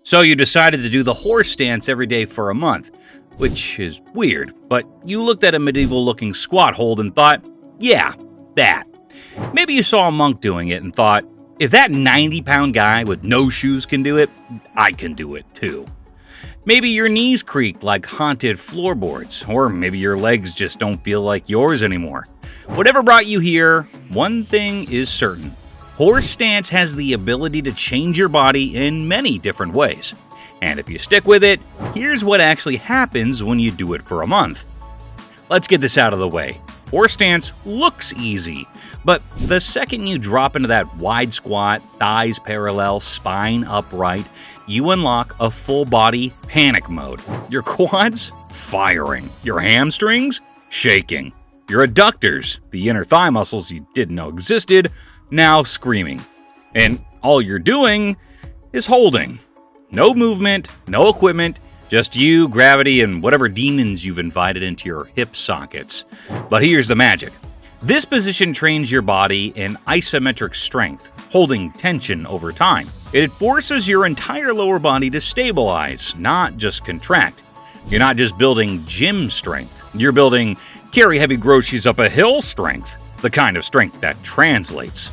So you decided to do the horse stance every day for a month, which is weird, but you looked at a medieval-looking squat hold and thought, yeah, that. Maybe you saw a monk doing it and thought, if that 90-pound guy with no shoes can do it, I can do it too. Maybe your knees creak like haunted floorboards, or maybe your legs just don't feel like yours anymore. Whatever brought you here, one thing is certain. Horse stance has the ability to change your body in many different ways. And if you stick with it, here's what actually happens when you do it for a month. Let's get this out of the way. Horse stance looks easy, but the second you drop into that wide squat, thighs parallel, spine upright, you unlock a full-body panic mode. Your quads firing, your hamstrings shaking, your adductors, the inner thigh muscles you didn't know existed, now screaming. And all you're doing is holding. No movement, no equipment, just you, gravity, and whatever demons you've invited into your hip sockets. But here's the magic. This position trains your body in isometric strength, holding tension over time. It forces your entire lower body to stabilize, not just contract. You're not just building gym strength. You're building carry heavy groceries up a hill strength, the kind of strength that translates.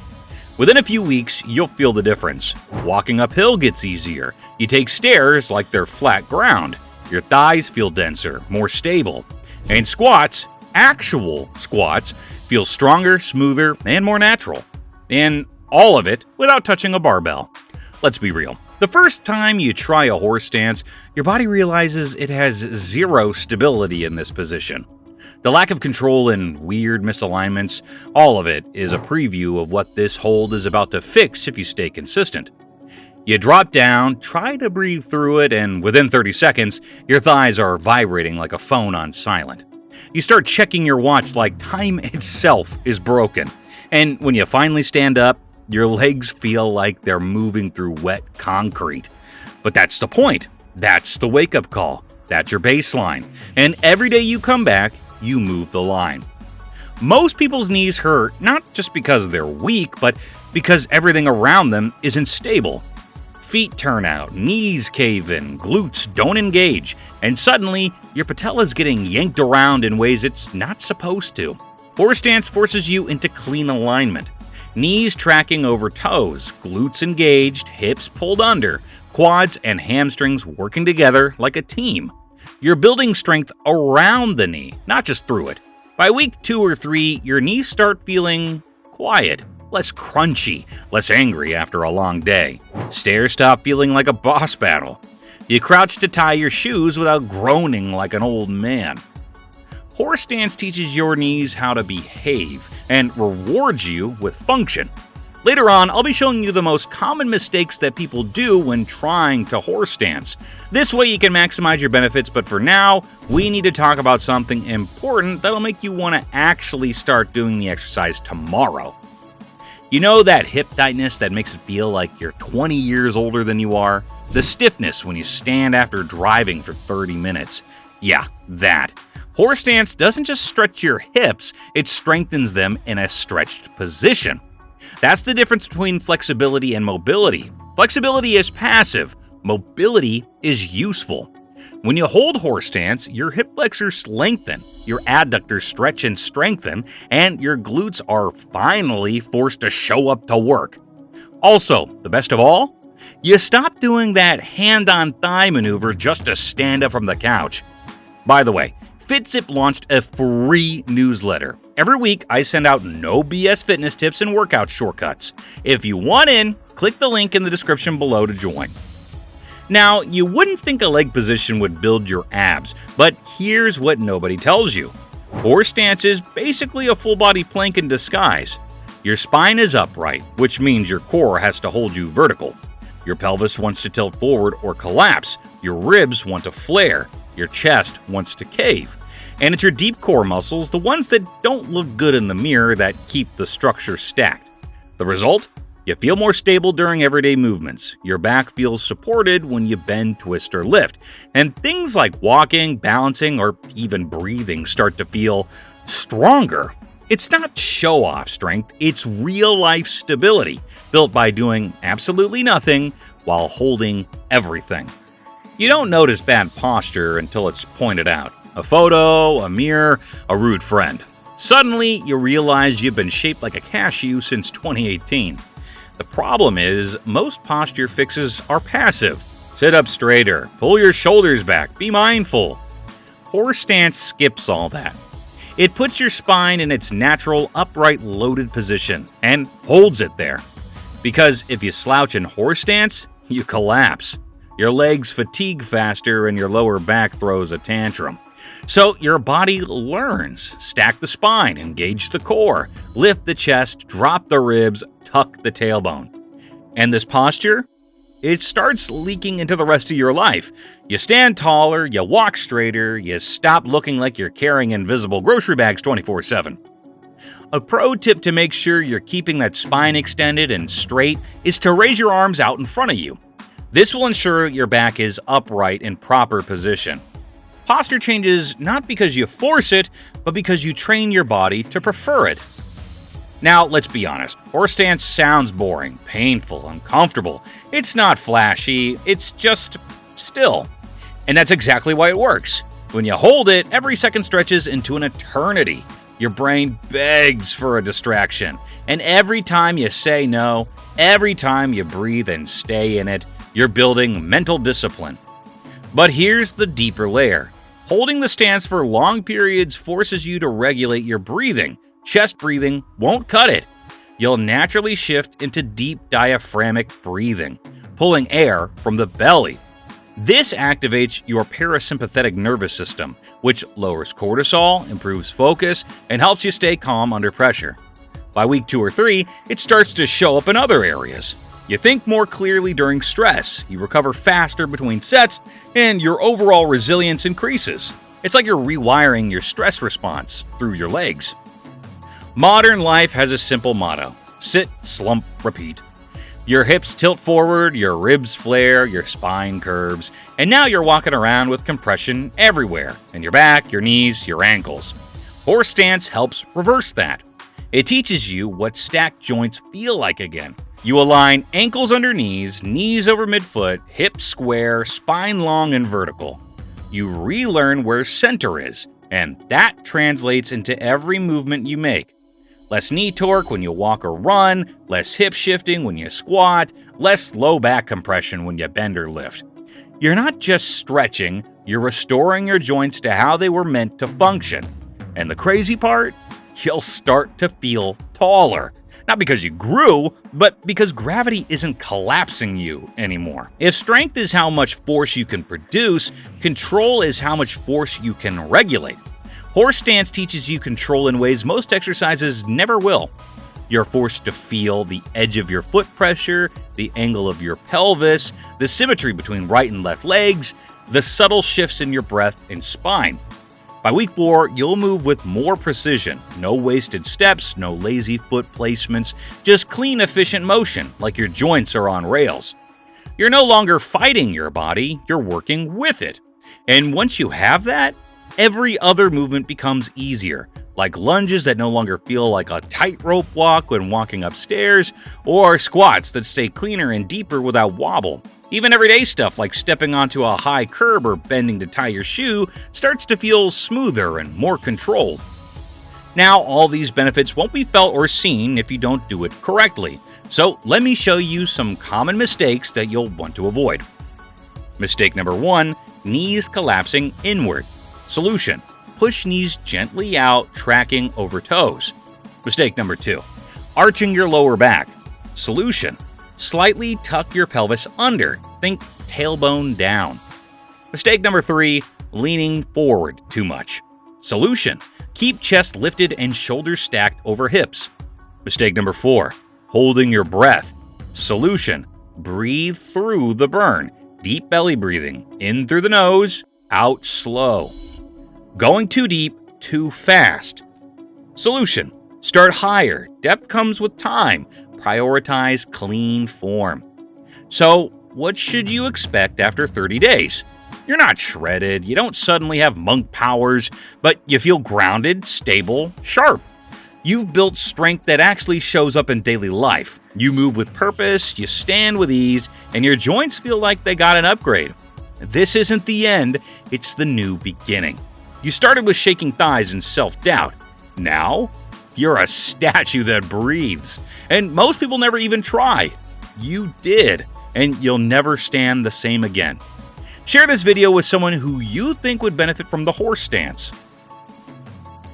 Within a few weeks, you'll feel the difference. Walking uphill gets easier. You take stairs like they're flat ground. Your thighs feel denser, more stable. And squats, actual squats, feel stronger, smoother, and more natural. And all of it without touching a barbell. Let's be real. The first time you try a horse stance, your body realizes it has zero stability in this position. The lack of control and weird misalignments, all of it is a preview of what this hold is about to fix if you stay consistent. You drop down, try to breathe through it, and within 30 seconds, your thighs are vibrating like a phone on silent. You start checking your watch like time itself is broken. And when you finally stand up, your legs feel like they're moving through wet concrete. But that's the point. That's the wake-up call. That's your baseline. And every day you come back, you move the line. Most people's knees hurt not just because they're weak, but because everything around them isn't stable. Feet turn out, knees cave in, glutes don't engage, and suddenly your patella's getting yanked around in ways it's not supposed to. Horse stance forces you into clean alignment. Knees tracking over toes, glutes engaged, hips pulled under, quads and hamstrings working together like a team. You're building strength around the knee, not just through it. By week 2 or 3, your knees start feeling quiet, less crunchy, less angry after a long day. Stairs stop feeling like a boss battle. You crouch to tie your shoes without groaning like an old man. Horse stance teaches your knees how to behave and rewards you with function. Later on, I'll be showing you the most common mistakes that people do when trying to horse stance. This way you can maximize your benefits, but for now, we need to talk about something important that'll make you want to actually start doing the exercise tomorrow. You know that hip tightness that makes it feel like you're 20 years older than you are? The stiffness when you stand after driving for 30 minutes. Yeah, that. Horse stance doesn't just stretch your hips, it strengthens them in a stretched position. That's the difference between flexibility and mobility. Flexibility is passive, mobility is useful. When you hold horse stance, your hip flexors lengthen, your adductors stretch and strengthen, and your glutes are finally forced to show up to work. Also, the best of all, you stop doing that hand-on-thigh maneuver just to stand up from the couch. By the way, FitZip launched a free newsletter. Every week, I send out no BS fitness tips and workout shortcuts. If you want in, click the link in the description below to join. Now, you wouldn't think a leg position would build your abs, but here's what nobody tells you. Horse stance is basically a full-body plank in disguise. Your spine is upright, which means your core has to hold you vertical. Your pelvis wants to tilt forward or collapse. Your ribs want to flare. Your chest wants to cave. And it's your deep core muscles, the ones that don't look good in the mirror, that keep the structure stacked. The result? You feel more stable during everyday movements. Your back feels supported when you bend, twist, or lift. And things like walking, balancing, or even breathing start to feel stronger. It's not show-off strength, it's real-life stability, built by doing absolutely nothing, while holding everything. You don't notice bad posture until it's pointed out. A photo, a mirror, a rude friend. Suddenly, you realize you've been shaped like a cashew since 2018. The problem is, most posture fixes are passive. Sit up straighter, pull your shoulders back, be mindful. Horse stance skips all that. It puts your spine in its natural, upright, loaded position and holds it there. Because if you slouch in horse stance, you collapse. Your legs fatigue faster and your lower back throws a tantrum. So your body learns. Stack the spine, engage the core, lift the chest, drop the ribs, tuck the tailbone. And this posture? It starts leaking into the rest of your life. You stand taller, you walk straighter, you stop looking like you're carrying invisible grocery bags 24/7. A pro tip to make sure you're keeping that spine extended and straight is to raise your arms out in front of you. This will ensure your back is upright in proper position. Posture changes not because you force it, but because you train your body to prefer it. Now, let's be honest, horse stance sounds boring, painful, uncomfortable. It's not flashy, it's just still. And that's exactly why it works. When you hold it, every second stretches into an eternity. Your brain begs for a distraction. And every time you say no, every time you breathe and stay in it, you're building mental discipline. But here's the deeper layer. Holding the stance for long periods forces you to regulate your breathing. Chest breathing won't cut it. You'll naturally shift into deep diaphragmatic breathing, pulling air from the belly. This activates your parasympathetic nervous system, which lowers cortisol, improves focus, and helps you stay calm under pressure. By week 2 or 3, it starts to show up in other areas. You think more clearly during stress, you recover faster between sets, and your overall resilience increases. It's like you're rewiring your stress response through your legs. Modern life has a simple motto: sit, slump, repeat. Your hips tilt forward, your ribs flare, your spine curves, and now you're walking around with compression everywhere, in your back, your knees, your ankles. Horse stance helps reverse that. It teaches you what stacked joints feel like again. You align ankles under knees, knees over midfoot, hips square, spine long and vertical. You relearn where center is, and that translates into every movement you make. Less knee torque when you walk or run, less hip shifting when you squat, less low back compression when you bend or lift. You're not just stretching, you're restoring your joints to how they were meant to function. And the crazy part? You'll start to feel taller. Not because you grew, but because gravity isn't collapsing you anymore. If strength is how much force you can produce, control is how much force you can regulate. Horse stance teaches you control in ways most exercises never will. You're forced to feel the edge of your foot pressure, the angle of your pelvis, the symmetry between right and left legs, the subtle shifts in your breath and spine. By week 4, you'll move with more precision. No wasted steps, no lazy foot placements, just clean, efficient motion, like your joints are on rails. You're no longer fighting your body, you're working with it. And once you have that, every other movement becomes easier, like lunges that no longer feel like a tightrope walk when walking upstairs, or squats that stay cleaner and deeper without wobble. Even everyday stuff like stepping onto a high curb or bending to tie your shoe starts to feel smoother and more controlled. Now, all these benefits won't be felt or seen if you don't do it correctly, so let me show you some common mistakes that you'll want to avoid. Mistake number 1, knees collapsing inward. Solution: push knees gently out, tracking over toes. Mistake number 2, arching your lower back. Solution: slightly tuck your pelvis under. Think tailbone down. Mistake number 3, leaning forward too much. Solution: keep chest lifted and shoulders stacked over hips. Mistake number 4, holding your breath. Solution: breathe through the burn. Deep belly breathing, in through the nose, out slow. Going too deep, too fast. Solution: start higher. Depth comes with time. Prioritize clean form. So, what should you expect after 30 days? You're not shredded, you don't suddenly have monk powers, but you feel grounded, stable, sharp. You've built strength that actually shows up in daily life. You move with purpose, you stand with ease, and your joints feel like they got an upgrade. This isn't the end, it's the new beginning. You started with shaking thighs and self-doubt. Now, you're a statue that breathes. And most people never even try. You did, and you'll never stand the same again. Share this video with someone who you think would benefit from the horse stance.